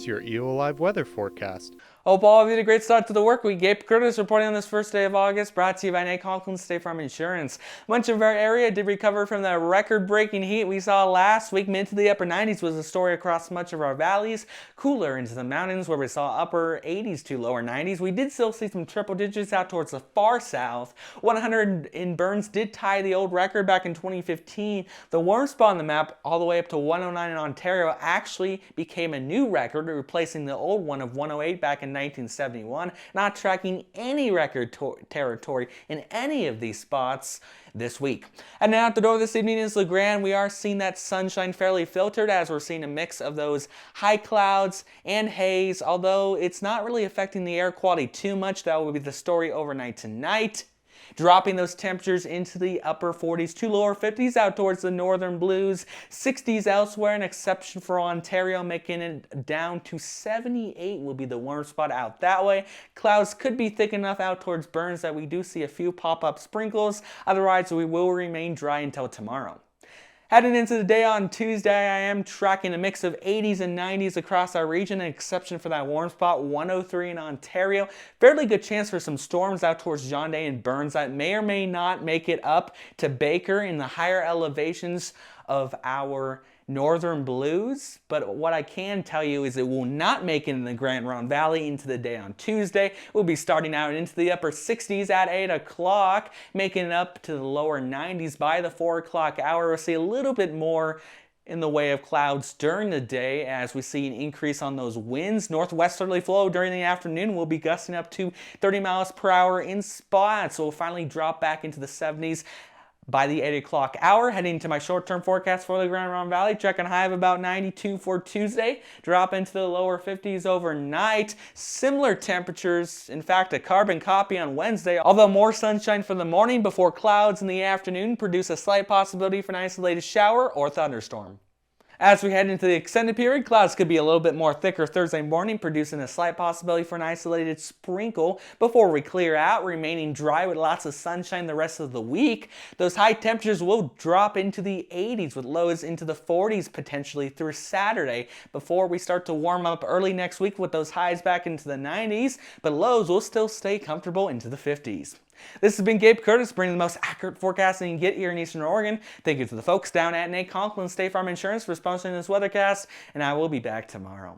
here's your EOA Live weather forecast. Hope all of you had a great start to the work week. Gabe Curtis reporting on this first day of August, brought to you by Pendleton State Farm Insurance. Much of our area did recover from the record-breaking heat we saw last week. Mid to the upper 90s was the story across much of our valleys. Cooler into the mountains where we saw upper 80s to lower 90s. We did still see some triple digits out towards the far south. 100 in Burns did tie the old record back in 2015. The warm spot on the map, all the way up to 109 in Ontario, actually became a new record, replacing the old one of 108 back in 1971, not tracking any record territory in any of these spots this week. And now out the door this evening is Grande. We are seeing that sunshine fairly filtered as we're seeing a mix of those high clouds and haze, although it's not really affecting the air quality too much. That will be the story overnight tonight. Dropping those temperatures into the upper 40s to lower 50s out towards the northern blues. 60s elsewhere, an exception for Ontario, making it down to 78 will be the warm spot out that way. Clouds could be thick enough out towards Burns that we do see a few pop-up sprinkles. Otherwise, we will remain dry until tomorrow. Heading into the day on Tuesday, I am tracking a mix of 80s and 90s across our region, an exception for that warm spot, 103 in Ontario. Fairly good chance for some storms out towards Grande and Burns that may or may not make it up to Baker in the higher elevations of our northern blues, but what I can tell you is it will not make it in the Grand Ronde Valley into the day on Tuesday. We'll be starting out into the upper 60s at 8 o'clock, making it up to the lower 90s by the 4 o'clock hour. We'll see a little bit more in the way of clouds during the day as we see an increase on those winds. Northwesterly flow during the afternoon will be gusting up to 30 miles per hour in spots, so we'll finally drop back into the 70s by the 8 o'clock hour. Heading to my short-term forecast for the Grand Ronde Valley, checking a high of about 92 for Tuesday, drop into the lower 50s overnight. Similar temperatures, in fact a carbon copy on Wednesday, although more sunshine for the morning before clouds in the afternoon produce a slight possibility for an isolated shower or thunderstorm. As we head into the extended period, clouds could be a little bit more thicker Thursday morning, producing a slight possibility for an isolated sprinkle before we clear out, remaining dry with lots of sunshine the rest of the week. Those high temperatures will drop into the 80s with lows into the 40s potentially through Saturday before we start to warm up early next week with those highs back into the 90s, but lows will still stay comfortable into the 50s. This has been Gabe Curtis, bringing the most accurate forecasting you can get here in Eastern Oregon. Thank you to the folks down at Pendleton State Farm Insurance for sponsoring this weathercast, and I will be back tomorrow.